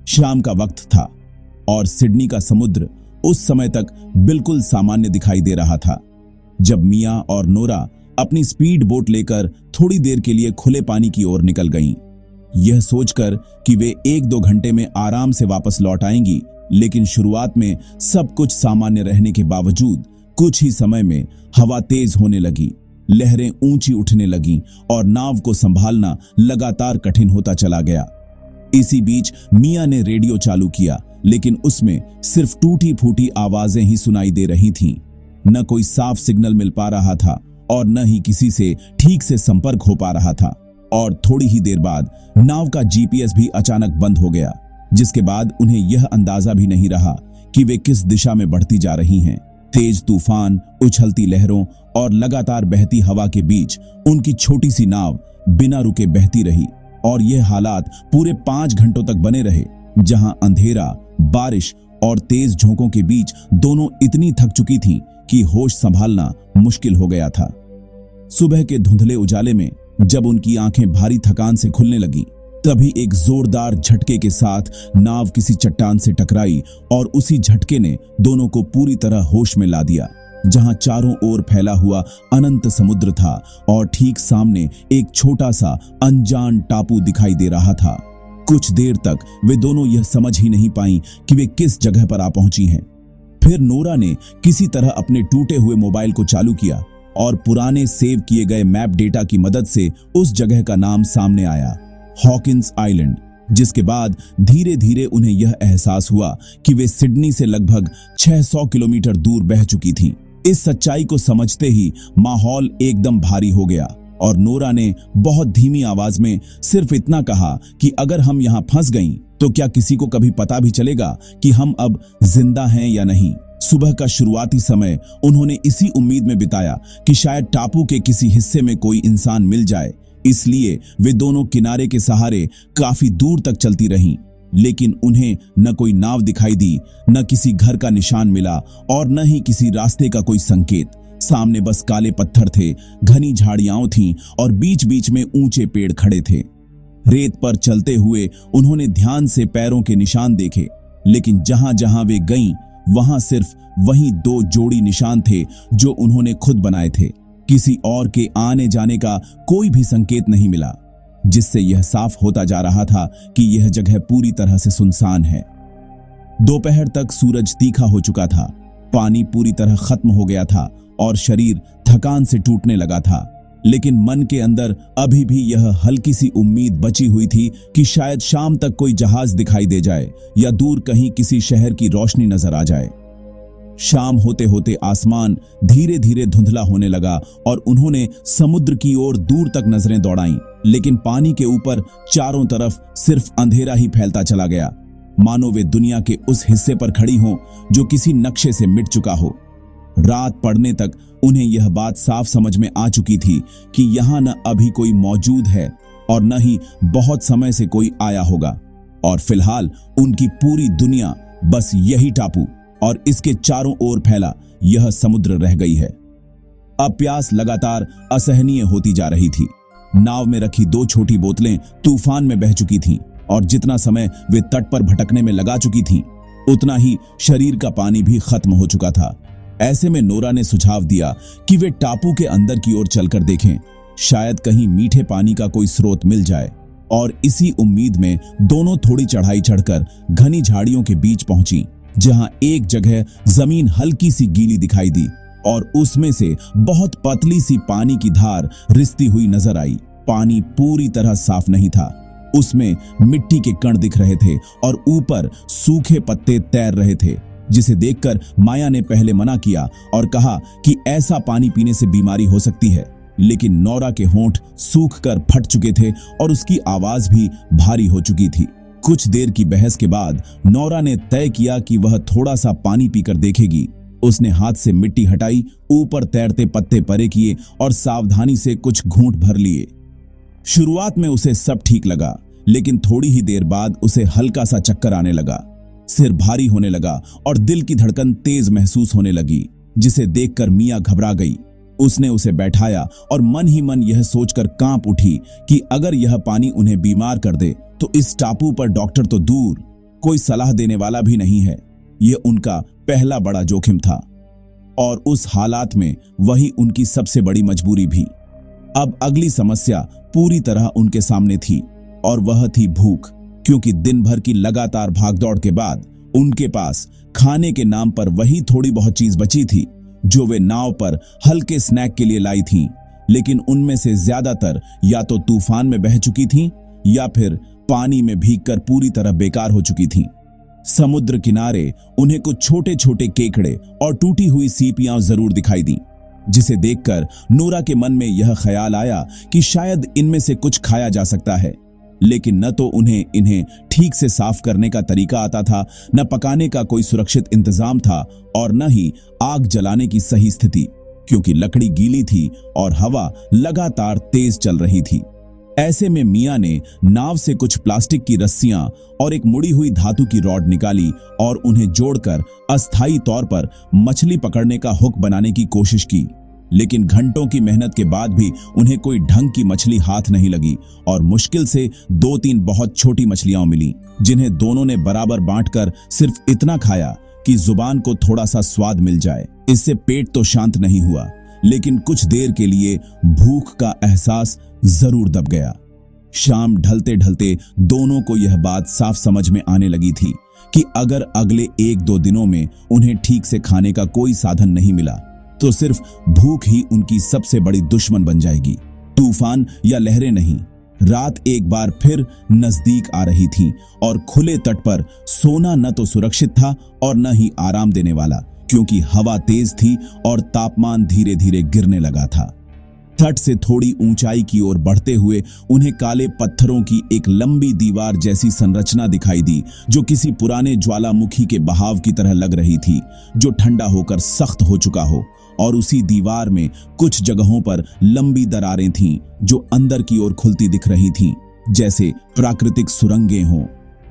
शाम का वक्त था और सिडनी का समुद्र उस समय तक बिल्कुल सामान्य दिखाई दे रहा था जब मिया और नोरा अपनी स्पीड बोट लेकर थोड़ी देर के लिए खुले पानी की ओर निकल गईं। यह सोचकर कि वे 1-2 घंटे में आराम से वापस लौट आएंगी, लेकिन शुरुआत में सब कुछ सामान्य रहने के बावजूद कुछ ही समय में हवा तेज होने लगी, लहरें ऊंची उठने लगीं और नाव को संभालना लगातार कठिन होता चला गया। इसी बीच मिया ने रेडियो चालू किया, लेकिन उसमें सिर्फ टूटी फूटी आवाजें ही सुनाई दे रही थीं। न कोई साफ सिग्नल मिल पा रहा था और न ही किसी से ठीक से संपर्क हो पा रहा था। और थोड़ी ही देर बाद नाव का जीपीएस भी अचानक बंद हो गया, जिसके बाद उन्हें यह अंदाजा भी नहीं रहा कि वे किस दिशा में बढ़ती जा रही हैं। तेज तूफान, उछलती लहरों और लगातार बहती हवा के बीच उनकी छोटी सी नाव बिना रुके बहती रही और यह हालात पूरे 5 घंटों तक बने रहे, जहां अंधेरा, बारिश और तेज झोंकों के बीच दोनों इतनी थक चुकी थीं कि होश संभालना मुश्किल हो गया था। सुबह के धुंधले उजाले में जब उनकी आंखें भारी थकान से खुलने लगीं, तभी एक जोरदार झटके के साथ नाव किसी चट्टान से टकराई और उसी झटके ने दोनों को पूरी तरह होश में ला दिया, जहां चारों ओर फैला हुआ अनंत समुद्र था और ठीक सामने एक छोटा सा अनजान टापू दिखाई दे रहा था। कुछ देर तक वे दोनों यह समझ ही नहीं पाईं कि वे किस जगह पर आ पहुंची हैं। फिर नोरा ने किसी तरह अपने टूटे हुए मोबाइल को चालू किया और पुराने सेव किए गए मैप डेटा की मदद से उस जगह का नाम सामने आया, हॉकिंस आइलैंड। जिसके बाद धीरे धीरे उन्हें यह एहसास हुआ कि वे सिडनी से लगभग 600 किलोमीटर दूर बह चुकी थीं। इस सच्चाई को समझते ही माहौल एकदम भारी हो गया और नोरा ने बहुत धीमी आवाज में सिर्फ इतना कहा कि अगर हम यहाँ फंस गईं तो क्या किसी को कभी पता भी चलेगा कि हम अब जिंदा हैं या नहीं। सुबह का शुरुआती समय उन्होंने इसी उम्मीद में बिताया कि शायद टापू के किसी हिस्से में कोई इंसान मिल जाए, इसलिए वे दोनों किनारे के सहारे काफी दूर तक चलती रहीं। लेकिन उन्हें न कोई नाव दिखाई दी, न किसी घर का निशान मिला और न ही किसी रास्ते का कोई संकेत। सामने बस काले पत्थर थे, घनी झाड़ियां थीं और बीच बीच में ऊंचे पेड़ खड़े थे। रेत पर चलते हुए उन्होंने ध्यान से पैरों के निशान देखे, लेकिन जहां जहां वे गईं वहां सिर्फ वही 2 जोड़ी निशान थे जो उन्होंने खुद बनाए थे। किसी और के आने जाने का कोई भी संकेत नहीं मिला, जिससे यह साफ होता जा रहा था कि यह जगह पूरी तरह से सुनसान है। दोपहर तक सूरज तीखा हो चुका था, पानी पूरी तरह खत्म हो गया था और शरीर थकान से टूटने लगा था, लेकिन मन के अंदर अभी भी यह हल्की सी उम्मीद बची हुई थी कि शायद शाम तक कोई जहाज दिखाई दे जाए या दूर कहीं किसी शहर की रोशनी नजर आ जाए। शाम होते होते आसमान धीरे धीरे धुंधला होने लगा और उन्होंने समुद्र की ओर दूर तक नजरें दौड़ाईं, लेकिन पानी के ऊपर चारों तरफ सिर्फ अंधेरा ही फैलता चला गया, मानो वे दुनिया के उस हिस्से पर खड़ी हों जो किसी नक्शे से मिट चुका हो। रात पड़ने तक उन्हें यह बात साफ समझ में आ चुकी थी कि यहाँ न अभी कोई मौजूद है और न ही बहुत समय से कोई आया होगा, और फिलहाल उनकी पूरी दुनिया बस यही टापू और इसके चारों ओर फैला यह समुद्र रह गई है। अब प्यास लगातार असहनीय होती जा रही थी। नाव में रखी 2 छोटी बोतलें तूफान में बह चुकी थीं और जितना समय वे तट पर भटकने में लगा चुकी थीं, उतना ही शरीर का पानी भी खत्म हो चुका था। ऐसे में नोरा ने सुझाव दिया कि वे टापू के अंदर की ओर चलकर देखें, शायद कहीं मीठे पानी का कोई स्रोत मिल जाए। और इसी उम्मीद में दोनों थोड़ी चढ़ाई चढ़कर घनी झाड़ियों के बीच पहुंची, जहां एक जगह जमीन हल्की सी गीली दिखाई दी और उसमें से बहुत पतली सी पानी की धार रिसती हुई नजर आई। पानी पूरी तरह साफ नहीं था, उसमें मिट्टी के कण दिख रहे थे और ऊपर सूखे पत्ते तैर रहे थे, जिसे देखकर माया ने पहले मना किया और कहा कि ऐसा पानी पीने से बीमारी हो सकती है, लेकिन नोरा के होंठ सूखकर फट चुके थे और उसकी आवाज भी भारी हो चुकी थी। कुछ देर की बहस के बाद नोरा ने तय किया कि वह थोड़ा सा पानी पीकर देखेगी। उसने हाथ से मिट्टी हटाई, ऊपर तैरते पत्ते परे किए और सावधानी से कुछ घूंट भर लिए। शुरुआत में उसे सब ठीक लगा, लेकिन थोड़ी ही देर बाद उसे हल्का सा चक्कर आने लगा, सिर भारी होने लगा और दिल की धड़कन तेज महसूस होने लगी, जिसे देखकर मिया घबरा गई। उसने उसे बैठाया और मन ही मन यह सोचकर कांप उठी कि अगर यह पानी उन्हें बीमार कर दे तो इस टापू पर डॉक्टर तो दूर, कोई सलाह देने वाला भी नहीं है। यह उनका पहला बड़ा जोखिम था और उस हालात में वही उनकी सबसे बड़ी मजबूरी भी। अब अगली समस्या पूरी तरह उनके सामने थी और वह थी भूख, क्योंकि दिन भर की लगातार भागदौड़ के बाद उनके पास खाने के नाम पर वही थोड़ी बहुत चीज बची थी जो वे नाव पर हल्के स्नैक के लिए लाई थीं, लेकिन उनमें से ज्यादातर या तो तूफान में बह चुकी थीं या फिर पानी में भीगकर पूरी तरह बेकार हो चुकी थीं। समुद्र किनारे उन्हें कुछ छोटे छोटे केकड़े और टूटी हुई सीपियां जरूर दिखाई दी, जिसे देखकर नोरा के मन में यह ख्याल आया कि शायद इनमें से कुछ खाया जा सकता है, लेकिन न तो उन्हें इन्हें ठीक से साफ करने का तरीका आता था, न पकाने का कोई सुरक्षित इंतजाम था और न ही आग जलाने की सही स्थिति, क्योंकि लकड़ी गीली थी और हवा लगातार तेज चल रही थी। ऐसे में मियां ने नाव से कुछ प्लास्टिक की रस्सियां और एक मुड़ी हुई धातु की रॉड निकाली और उन्हें जोड़कर अस्थायी तौर पर मछली पकड़ने का हुक बनाने की कोशिश की, लेकिन घंटों की मेहनत के बाद भी उन्हें कोई ढंग की मछली हाथ नहीं लगी और मुश्किल से 2-3 बहुत छोटी मछलियां मिली, जिन्हें दोनों ने बराबर बांटकर सिर्फ इतना खाया कि जुबान को थोड़ा सा स्वाद मिल जाए। इससे पेट तो शांत नहीं हुआ, लेकिन कुछ देर के लिए भूख का एहसास जरूर दब गया। शाम ढलते ढलते दोनों को यह बात साफ समझ में आने लगी थी कि अगर अगले 1-2 दिनों में उन्हें ठीक से खाने का कोई साधन नहीं मिला तो सिर्फ भूख ही उनकी सबसे बड़ी दुश्मन बन जाएगी। तूफान या लहरें नहीं, रात एक बार फिर नजदीक आ रही थी और खुले तट पर सोना न तो सुरक्षित था और न ही आराम देने वाला, क्योंकि हवा तेज थी और तापमान धीरे धीरे गिरने लगा था। तट से थोड़ी ऊंचाई की ओर बढ़ते हुए उन्हें काले पत्थरों की एक लंबी दीवार जैसी संरचना दिखाई दी, जो किसी पुराने ज्वालामुखी के बहाव की तरह लग रही थी, जो ठंडा होकर सख्त हो चुका हो। और उसी दीवार में कुछ जगहों पर लंबी दरारें थीं जो अंदर की ओर खुलती दिख रही थीं, जैसे प्राकृतिक सुरंगें हों।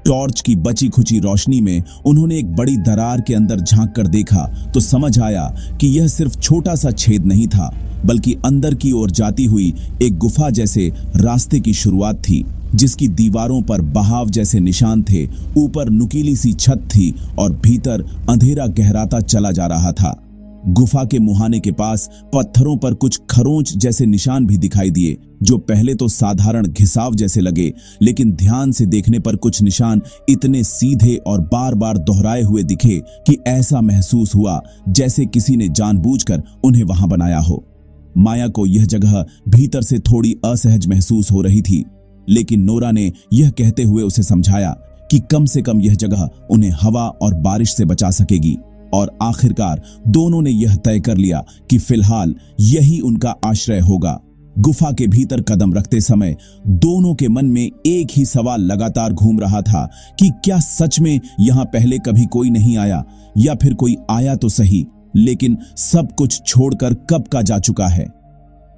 टॉर्च की बची खुची रोशनी में उन्होंने एक बड़ी दरार के अंदर झांक कर देखा तो समझ आया कि यह सिर्फ छोटा सा छेद नहीं था, बल्कि अंदर की ओर जाती हुई एक गुफा जैसे रास्ते की शुरुआत थी, जिसकी दीवारों पर बहाव जैसे निशान थे, ऊपर नुकीली सी छत थी और भीतर अंधेरा गहराता चला जा रहा था। गुफा के मुहाने के पास पत्थरों पर कुछ खरोंच जैसे निशान भी दिखाई दिए, जो पहले तो साधारण घिसाव जैसे लगे, लेकिन ध्यान से देखने पर कुछ निशान इतने सीधे और बार बार दोहराए हुए दिखे कि ऐसा महसूस हुआ जैसे किसी ने जानबूझकर उन्हें वहां बनाया हो। माया को यह जगह भीतर से थोड़ी असहज महसूस हो रही थी, लेकिन नोरा ने यह कहते हुए उसे समझाया कि कम से कम यह जगह उन्हें हवा और बारिश से बचा सकेगी। और आखिरकार दोनों ने यह तय कर लिया कि फिलहाल यही उनका आश्रय होगा। गुफा के भीतर कदम रखते समय दोनों के मन में एक ही सवाल लगातार घूम रहा था कि क्या सच में यहां पहले कभी कोई नहीं आया, या फिर कोई आया तो सही, लेकिन सब कुछ छोड़कर कब का जा चुका है।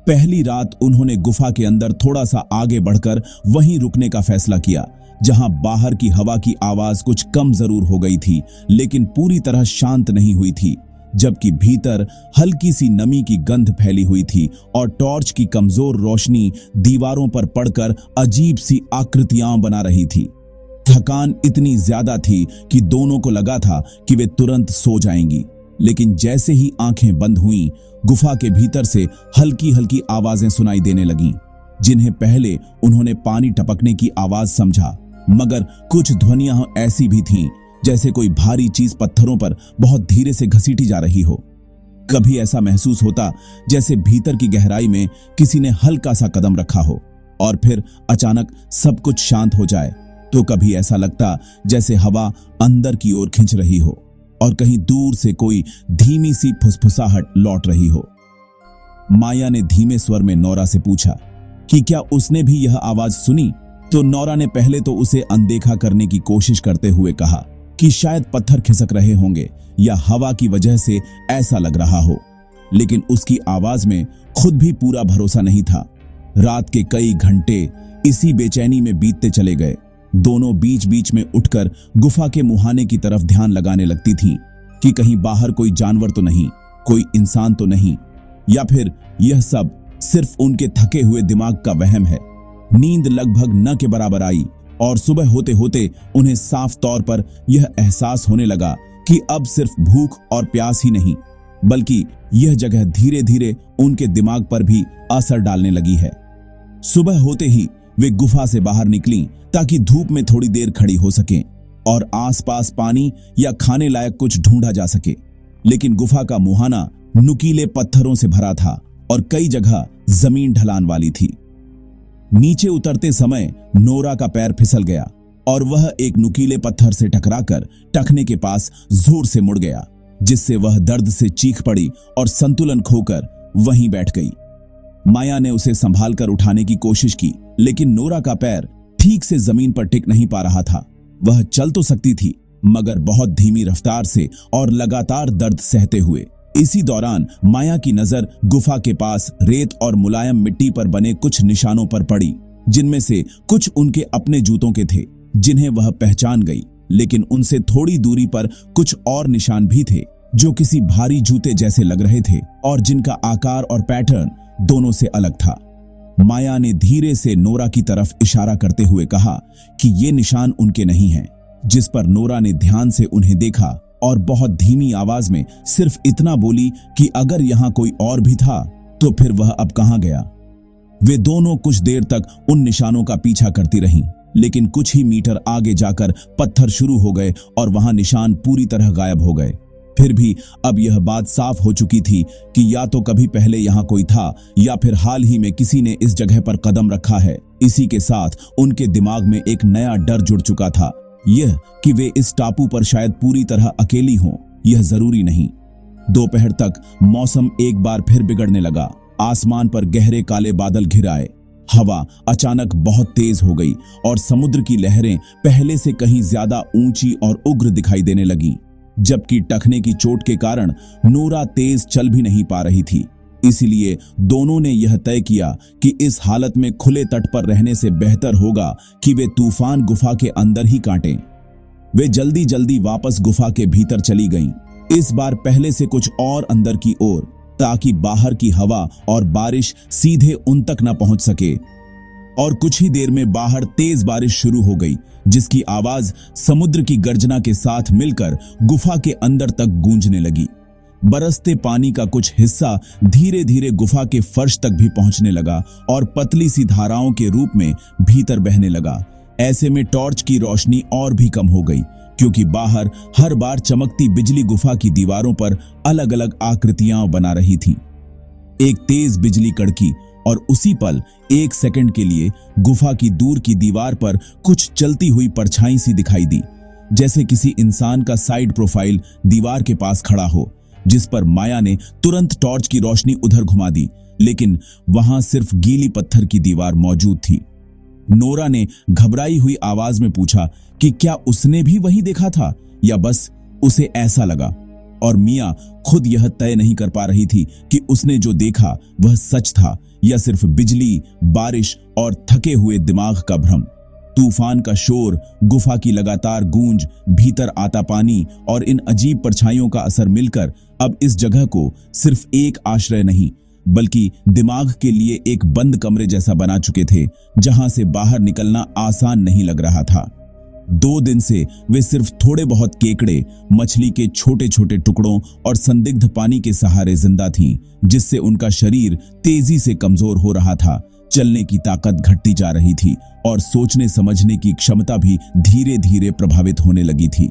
पहली रात उन्होंने गुफा के अंदर थोड़ा सा आगे बढ़कर वहीं रुकने का फैसला किया, जहां बाहर की हवा की आवाज कुछ कम जरूर हो गई थी, लेकिन पूरी तरह शांत नहीं हुई थी, जबकि भीतर हल्की सी नमी की गंध फैली हुई थी और टॉर्च की कमजोर रोशनी दीवारों पर पड़कर अजीब सी आकृतियां बना रही थी। थकान इतनी ज्यादा थी कि दोनों को लगा था कि वे तुरंत सो जाएंगी, लेकिन जैसे ही आंखें बंद हुईं, गुफा के भीतर से हल्की हल्की आवाजें सुनाई देने लगीं, जिन्हें पहले उन्होंने पानी टपकने की आवाज समझा, मगर कुछ ध्वनियां ऐसी भी थीं जैसे कोई भारी चीज पत्थरों पर बहुत धीरे से घसीटी जा रही हो। कभी ऐसा महसूस होता जैसे भीतर की गहराई में किसी ने हल्का सा कदम रखा हो और फिर अचानक सब कुछ शांत हो जाए, तो कभी ऐसा लगता जैसे हवा अंदर की ओर खिंच रही हो और कहीं दूर से कोई धीमी सी फुसफुसाहट लौट रही हो। माया ने धीमे स्वर में नोरा से पूछा कि क्या उसने भी यह आवाज सुनी, तो नोरा ने पहले तो उसे अनदेखा करने की कोशिश करते हुए कहा कि शायद पत्थर खिसक रहे होंगे या हवा की वजह से ऐसा लग रहा हो, लेकिन उसकी आवाज में खुद भी पूरा भरोसा नहीं था। रात के कई घंटे इसी बेचैनी में बीतते चले गए। दोनों बीच बीच में उठकर गुफा के मुहाने की तरफ ध्यान लगाने लगती थीं कि कहीं बाहर कोई जानवर तो नहीं, कोई इंसान तो नहीं, या फिर यह सब सिर्फ उनके थके हुए दिमाग का वहम है। नींद लगभग न के बराबर आई और सुबह होते होते उन्हें साफ तौर पर यह एहसास होने लगा कि अब सिर्फ भूख और प्यास ही नहीं, बल्कि यह जगह धीरे धीरे उनके दिमाग पर भी असर डालने लगी है। सुबह होते ही वे गुफा से बाहर निकलीं ताकि धूप में थोड़ी देर खड़ी हो सकें और आसपास पानी या खाने लायक कुछ ढूंढा जा सके। लेकिन गुफा का मुहाना नुकीले पत्थरों से भरा था और कई जगह जमीन ढलान वाली थी। नीचे उतरते समय नोरा का पैर फिसल गया और वह एक नुकीले पत्थर से टकराकर टखने के पास जोर से मुड़ गया, जिससे वह दर्द से चीख पड़ी और संतुलन खोकर वहीं बैठ गई। माया ने उसे संभालकर उठाने की कोशिश की, लेकिन नोरा का पैर ठीक से जमीन पर टिक नहीं पा रहा था। वह चल तो सकती थी, मगर बहुत धीमी रफ्तार से और लगातार दर्द सहते हुए। इसी दौरान माया की नजर गुफा के पास रेत और मुलायम मिट्टी पर बने कुछ निशानों पर पड़ी, जिनमें से कुछ उनके अपने जूतों के थे, जिन्हें वह पहचान गई। लेकिन उनसे थोड़ी दूरी पर कुछ और निशान भी थे जो किसी भारी जूते जैसे लग रहे थे और जिनका आकार और पैटर्न दोनों से अलग था। माया ने धीरे से नोरा की तरफ इशारा करते हुए कहा कि ये निशान उनके नहीं हैं, जिस पर नोरा ने ध्यान से उन्हें देखा और बहुत धीमी आवाज में सिर्फ इतना बोली कि अगर यहां कोई और भी था तो फिर वह अब कहां गया। वे दोनों कुछ देर तक उन निशानों का पीछा करती रहीं, लेकिन कुछ ही मीटर आगे जाकर पत्थर शुरू हो गए और वहां निशान पूरी तरह गायब हो गए। फिर भी अब यह बात साफ हो चुकी थी कि या तो कभी पहले यहां कोई था या फिर हाल ही में किसी ने इस जगह पर कदम रखा है। इसी के साथ उनके दिमाग में एक नया डर जुड़ चुका था, यह कि वे इस टापू पर शायद पूरी तरह अकेली हों। यह जरूरी नहीं। दोपहर तक मौसम एक बार फिर बिगड़ने लगा। आसमान पर गहरे काले बादल घिर आए। हवा अचानक बहुत तेज हो गई और समुद्र की लहरें पहले से कहीं ज्यादा ऊंची और उग्र दिखाई देने लगीं, जबकि टखने की चोट के कारण नोरा तेज चल भी नहीं पा रही थी। इसलिए दोनों ने यह तय किया कि इस हालत में खुले तट पर रहने से बेहतर होगा कि वे तूफान गुफा के अंदर ही काटें। वे जल्दी जल्दी वापस गुफा के भीतर चली गईं, इस बार पहले से कुछ और अंदर की ओर, ताकि बाहर की हवा और बारिश सीधे उन तक न पहुंच सके। और कुछ ही देर में बाहर तेज बारिश शुरू हो गई, जिसकी आवाज समुद्र की गर्जना के साथ मिलकर गुफा के अंदर तक गूंजने लगी। बरसते पानी का कुछ हिस्सा धीरे धीरे गुफा के फर्श तक भी पहुंचने लगा और पतली सी धाराओं के रूप में भीतर बहने लगा। ऐसे में टॉर्च की रोशनी और भी कम हो गई, क्योंकि बाहर हर बार चमकती बिजली गुफा की दीवारों पर अलग अलग आकृतियां बना रही थी। एक तेज बिजली कड़की और उसी पल एक सेकंड के लिए गुफा की दूर की दीवार पर कुछ चलती हुई परछाई सी दिखाई दी, जैसे किसी इंसान का साइड प्रोफाइल दीवार के पास खड़ा हो, जिस पर माया ने तुरंत टॉर्च की रोशनी उधर घुमा दी। लेकिन वहां सिर्फ गीली पत्थर की दीवार मौजूद थी। नोरा ने घबराई हुई आवाज में पूछा कि क्या उसने भी वही देखा था या बस उसे ऐसा लगा। और मिया खुद यह तय नहीं कर पा रही थी कि उसने जो देखा वह सच था या सिर्फ बिजली, बारिश और थके हुए दिमाग का भ्रम। तूफान का शोर, गुफा की लगातार गूंज, भीतर आता पानी और इन अजीब परछाइयों का असर मिलकर अब इस जगह को सिर्फ एक आश्रय नहीं, बल्कि दिमाग के लिए एक बंद कमरे जैसा बना चुके थे, जहां से बाहर निकलना आसान नहीं लग रहा था। 2 दिन से वे सिर्फ थोड़े बहुत केकड़े, मछली के छोटे छोटे टुकड़ों और संदिग्ध पानी के सहारे जिंदा थीं, जिससे उनका शरीर तेजी से कमजोर हो रहा था। चलने की ताकत घटती जा रही थी और सोचने समझने की क्षमता भी धीरे धीरे प्रभावित होने लगी थी।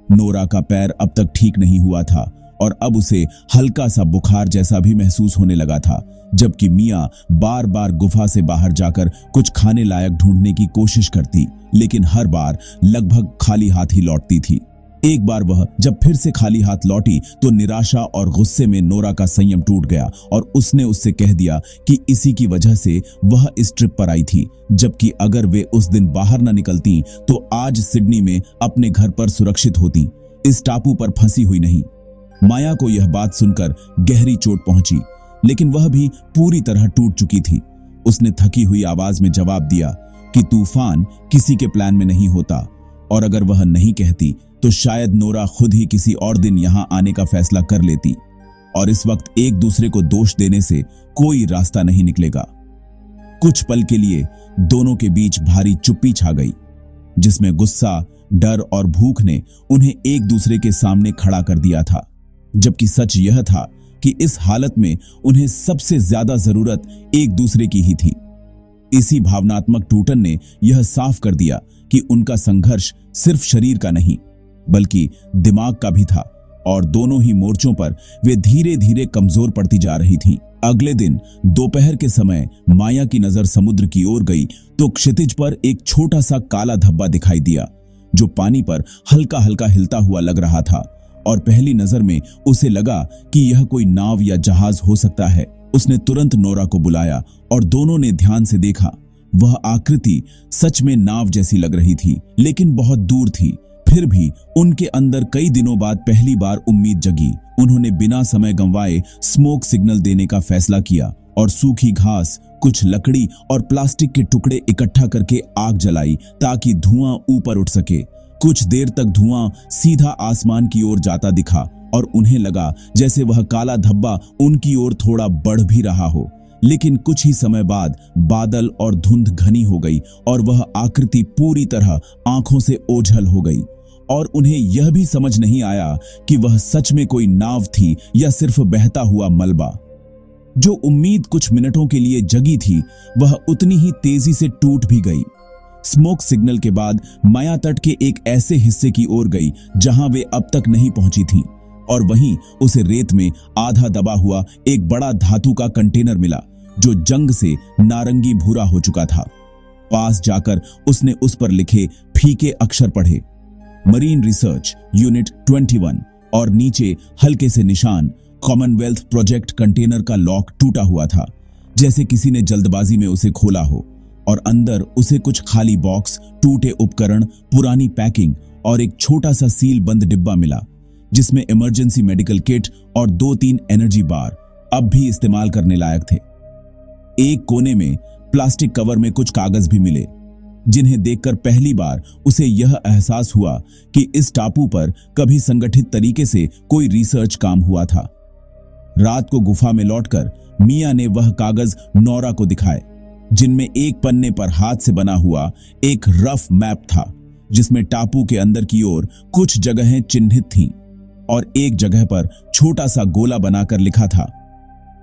नोरा का पैर अब तक ठीक नहीं हुआ था और अब उसे हल्का सा बुखार जैसा भी महसूस होने लगा था, जबकि मिया बार बार गुफा से बाहर जाकर कुछ खाने लायक ढूंढने की कोशिश करती, लेकिन हर बार लगभग खाली हाथ ही लौटती थी। एक बार वह जब फिर से खाली हाथ लौटी तो निराशा और गुस्से में नोरा का संयम टूट गया और उसने उससे कह दिया कि इसी की वजह से वह इस ट्रिप पर आई थी, जबकि अगर वे उस दिन बाहर न निकलती तो आज सिडनी में अपने घर पर सुरक्षित होती, इस टापू पर फंसी हुई नहीं। माया को यह बात सुनकर गहरी चोट पहुंची, लेकिन वह भी पूरी तरह टूट चुकी थी। उसने थकी हुई आवाज में जवाब दिया कि तूफान किसी के प्लान में नहीं होता, और अगर वह नहीं कहती तो शायद नोरा खुद ही किसी और दिन यहां आने का फैसला कर लेती, और इस वक्त एक दूसरे को दोष देने से कोई रास्ता नहीं निकलेगा। कुछ पल के लिए दोनों के बीच भारी चुप्पी छा गई। जिसमें गुस्सा, डर और भूख ने उन्हें एक दूसरे के सामने खड़ा कर दिया था। जबकि सच यह था कि इस हालत में उन्हें सबसे ज्यादा जरूरत एक दूसरे की ही थी। इसी भावनात्मक टूटन ने यह साफ कर दिया कि उनका संघर्ष सिर्फ शरीर का नहीं बल्कि दिमाग का भी था, और दोनों ही मोर्चों पर वे धीरे धीरे कमजोर पड़ती जा रही थीं। अगले दिन दोपहर के समय माया की नजर समुद्र की ओर गई तो क्षितिज पर एक छोटा सा काला धब्बा दिखाई दिया जो पानी पर हल्का हल्का हिलता हुआ लग रहा था, और पहली नजर में उसे लगा कि यह कोई नाव या जहाज हो सकता है। उसने तुरंत नोरा को बुलाया और दोनों ने ध्यान से देखा। वह आकृति सच में नाव जैसी लग रही थी, लेकिन बहुत दूर थी। फिर भी उनके अंदर कई दिनों बाद पहली बार उम्मीद जगी। उन्होंने बिना समय गंवाए स्मोक सिग्नल देने का फैसला किया और सूखी घास, कुछ लकड़ी और प्लास्टिक के टुकड़े इकट्ठा करके आग जलाई ताकि धुआं ऊपर उठ सके। कुछ देर तक धुआं सीधा आसमान की ओर जाता दिखा और उन्हें लगा जैसे वह काला धब्बा उनकी ओर थोड़ा बढ़ भी रहा हो। लेकिन कुछ ही समय बाद बादल और धुंध घनी हो गई और वह आकृति पूरी तरह आंखों से ओझल हो गई, और उन्हें यह भी समझ नहीं आया कि वह सच में कोई नाव थी या सिर्फ बहता हुआ मलबा। जो उम्मीद कुछ मिनटों के लिए जगी थी वह उतनी ही तेजी से टूट भी गई। स्मोक सिग्नल के बाद माया तट के एक ऐसे हिस्से की ओर गई जहां वे अब तक नहीं पहुंची थीं, और वहीं उसे रेत में आधा दबा हुआ एक बड़ा धातु का कंटेनर मिला जो जंग से नारंगी भूरा हो चुका था। पास जाकर उसने उस पर लिखे फीके अक्षर पढ़े, मरीन रिसर्च यूनिट 21, और नीचे हल्के से निशान कॉमनवेल्थ प्रोजेक्ट। कंटेनर का लॉक टूटा हुआ था, जैसे किसी ने जल्दबाजी में उसे खोला हो, और अंदर उसे कुछ खाली बॉक्स, टूटे उपकरण, पुरानी पैकिंग और एक छोटा सा सील बंद डिब्बा मिला जिसमें इमरजेंसी मेडिकल किट और 2-3 एनर्जी बार अब भी इस्तेमाल करने लायक थे। एक कोने में प्लास्टिक कवर में कुछ कागज भी मिले जिन्हें देखकर पहली बार उसे यह एहसास हुआ कि इस टापू पर कभी संगठित तरीके से कोई रिसर्च काम हुआ था। रात को गुफा में लौटकर मिया ने वह कागज नोरा को दिखाए जिनमें एक पन्ने पर हाथ से बना हुआ एक रफ मैप था जिसमें टापू के अंदर की ओर कुछ जगहें चिन्हित थीं और एक जगह पर छोटा सा गोला बनाकर लिखा था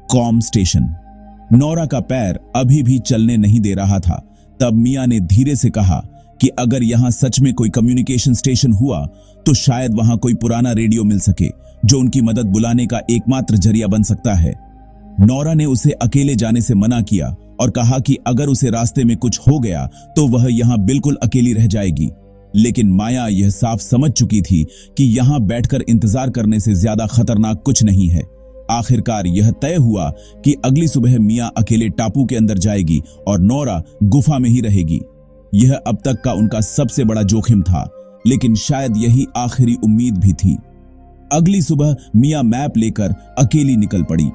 कॉम स्टेशन। नोरा का पैर अभी भी चलने नहीं दे रहा था। तब मिया ने धीरे से कहा कि अगर यहां सच में कोई कम्युनिकेशन स्टेशन हुआ तो शायद वहां कोई पुराना रेडियो मिल सके जो उनकी मदद बुलाने का एकमात्र जरिया बन सकता है। नोरा ने उसे अकेले जाने से मना किया और कहा कि अगर उसे रास्ते में कुछ हो गया तो वह यहां बिल्कुल अकेली रह जाएगी। लेकिन माया यह साफ समझ चुकी थी कि यहां बैठकर इंतजार करने से ज्यादा खतरनाक कुछ नहीं है। आखिरकार यह तय हुआ कि अगली सुबह मिया अकेले टापू के अंदर जाएगी और नोरा गुफा में ही रहेगी। यह अब तक का उनका सबसे बड़ा जोखिम था, लेकिन शायद यही आखिरी उम्मीद भी थी। अगली सुबह मिया मैप लेकर अकेली निकल पड़ी।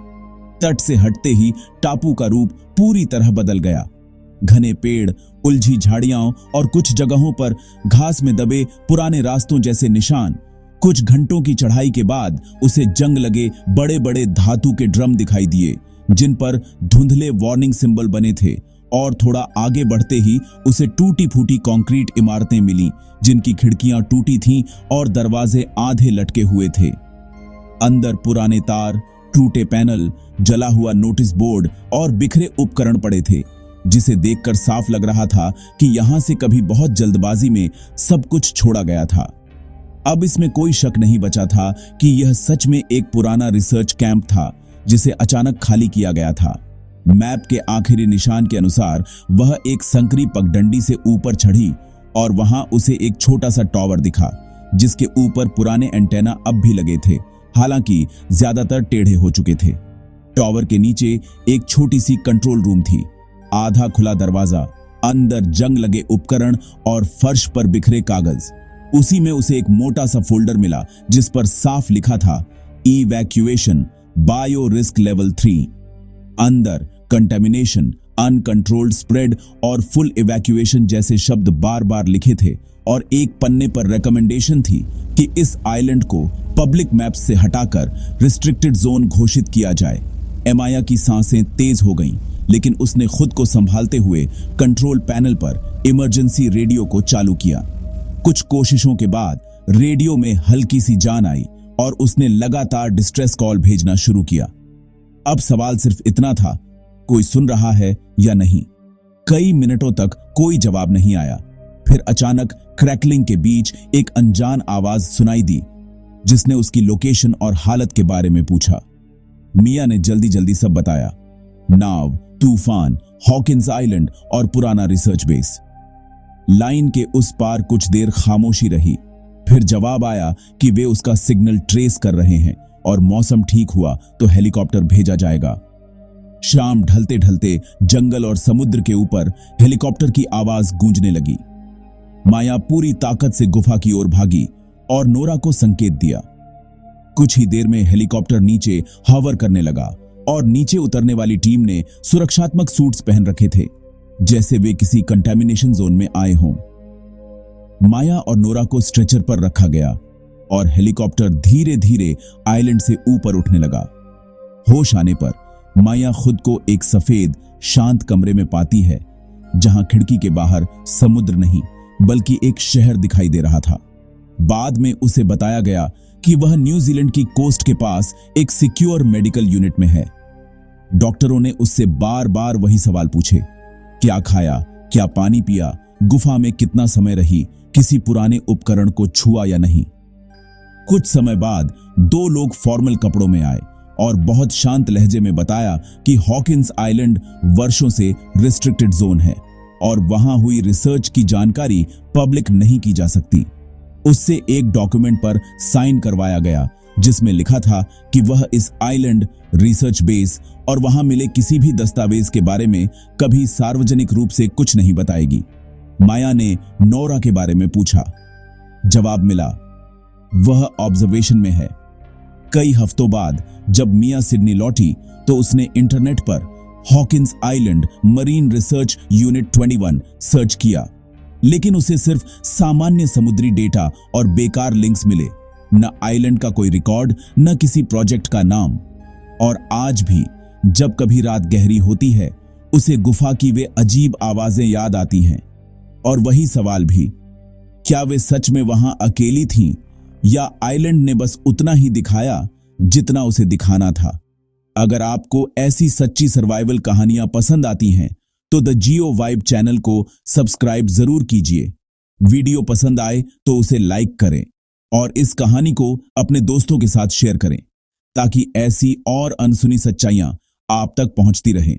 तट से हटते ही टापू का रूप पूरी तरह बदल गया। घने पेड़, उलझी झाड़ियां और कुछ जगहों पर घास में दबे पुराने रास्तों जैसे निशान। कुछ घंटों की चढ़ाई के बाद उसे जंग लगे बड़े बड़े धातु के ड्रम दिखाई दिए जिन पर धुंधले वार्निंग सिंबल बने थे, और थोड़ा आगे बढ़ते ही उसे टूटी फूटी कंक्रीट इमारतें मिलीं जिनकी खिड़कियां टूटी थीं और दरवाजे आधे लटके हुए थे। अंदर पुराने तार, टूटे पैनल, जला हुआ नोटिस बोर्ड और बिखरे उपकरण पड़े थे, जिसे देखकर साफ लग रहा था कि यहां से कभी बहुत जल्दबाजी में सब कुछ छोड़ा गया था। अब इसमें कोई शक नहीं बचा था कि यह सच में एक पुराना रिसर्च कैंप था जिसे अचानक खाली किया गया था। मैप के आखिरी निशान के अनुसार वह एक संकरी पगडंडी से ऊपर चढ़ी और वहां उसे एक छोटा सा टावर दिखा जिसके ऊपर पुराने एंटेना अब भी लगे थे, हालांकि ज्यादातर टेढ़े हो चुके थे। टावर के नीचे एक छोटी सी कंट्रोल रूम थी। आधा खुला दरवाजा, अंदर जंग लगे उपकरण और फर्श पर बिखरे कागज। उसी में उसे एक मोटा सा फोल्डर मिला जिस पर साफ लिखा था इवैक्यूएशन बायो रिस्क लेवल 3। अंदर कंटेमिनेशन, अनकंट्रोल्ड स्प्रेड और फुल इवैक्यूएशन जैसे शब्द बार बार लिखे थे, और एक पन्ने पर रिकमेंडेशन थी कि इस आइलैंड को पब्लिक मैप्स से हटाकर रिस्ट्रिक्टेड जोन घोषित किया जाए। एमाया की सांसें तेज हो गईं, लेकिन उसने खुद को संभालते हुए कंट्रोल पैनल पर इमरजेंसी रेडियो को चालू किया। कुछ कोशिशों के बाद रेडियो में हल्की सी जान आई और उसने लगातार डिस्ट्रेस कॉल भेजना शुरू किया। अब सवाल सिर्फ इतना था, कोई सुन रहा है या नहीं। कई मिनटों तक कोई जवाब नहीं आया। फिर अचानक क्रैकलिंग के बीच एक अनजान आवाज सुनाई दी, जिसने उसकी लोकेशन और हालत के बारे में पूछा। मिया ने जल्दी जल्दी सब बताया, नाव, तूफान, हॉकिंस आइलैंड और पुराना रिसर्च बेस। लाइन के उस पार कुछ देर खामोशी रही, फिर जवाब आया कि वे उसका सिग्नल ट्रेस कर रहे हैं और मौसम ठीक हुआ तो हेलीकॉप्टर भेजा जाएगा। शाम ढलते ढलते जंगल और समुद्र के ऊपर हेलीकॉप्टर की आवाज गूंजने लगी। माया पूरी ताकत से गुफा की ओर भागी और नोरा को संकेत दिया। कुछ ही देर में हेलीकॉप्टर नीचे हॉवर करने लगा और नीचे उतरने वाली टीम ने सुरक्षात्मक सूट्स पहन रखे थे, जैसे वे किसी कंटामिनेशन जोन में आए हों। माया और नोरा को स्ट्रेचर पर रखा गया और हेलीकॉप्टर धीरे धीरे आइलैंड से ऊपर उठने लगा। होश आने पर माया खुद को एक सफेद शांत कमरे में पाती है, जहां खिड़की के बाहर समुद्र नहीं बल्कि एक शहर दिखाई दे रहा था। बाद में उसे बताया गया कि वह न्यूजीलैंड की कोस्ट के पास एक सिक्योर मेडिकल यूनिट में है। डॉक्टरों ने उससे बार बार वही सवाल पूछे, क्या खाया, क्या पानी पिया, गुफा में कितना समय रही, किसी पुराने उपकरण को छुआ या नहीं। कुछ समय बाद 2 लोग फॉर्मल कपड़ों में आए और बहुत शांत लहजे में बताया कि हॉकिंस आइलैंड वर्षों से रिस्ट्रिक्टेड जोन है और वहां हुई रिसर्च की जानकारी पब्लिक नहीं की जा सकती। उससे एक डॉक्यूमेंट पर साइन करवाया गया, जिसमें लिखा था कि वह इस आइलैंड, रिसर्च बेस और वहां मिले किसी भी दस्तावेज के बारे में कभी सार्वजनिक रूप से कुछ नहीं बताएगी। माया ने नोरा के बारे में पूछा। जवाब मिला, वह ऑब्जर्वेशन में है। कई हफ्तों बाद जब मिया सिडनी लौटी तो उसने इंटरनेट पर Hawkins island marine research unit 21 search किया, लेकिन उसे सिर्फ सामान्य समुद्री डेटा और बेकार लिंक्स मिले, न आइलैंड का कोई रिकॉर्ड, न किसी प्रोजेक्ट का नाम। और आज भी जब कभी रात गहरी होती है, उसे गुफा की वे अजीब आवाजें याद आती हैं। और वही सवाल भी, क्या वे सच में वहां अकेली थीं या आइलैंड ने बस उतना ही दिखाया जितना उसे दिखाना था। अगर आपको ऐसी सच्ची सर्वाइवल कहानियां पसंद आती हैं तो द जियो वाइब चैनल को सब्सक्राइब जरूर कीजिए। वीडियो पसंद आए तो उसे लाइक करें और इस कहानी को अपने दोस्तों के साथ शेयर करें, ताकि ऐसी और अनसुनी सच्चाइयां आप तक पहुंचती रहें।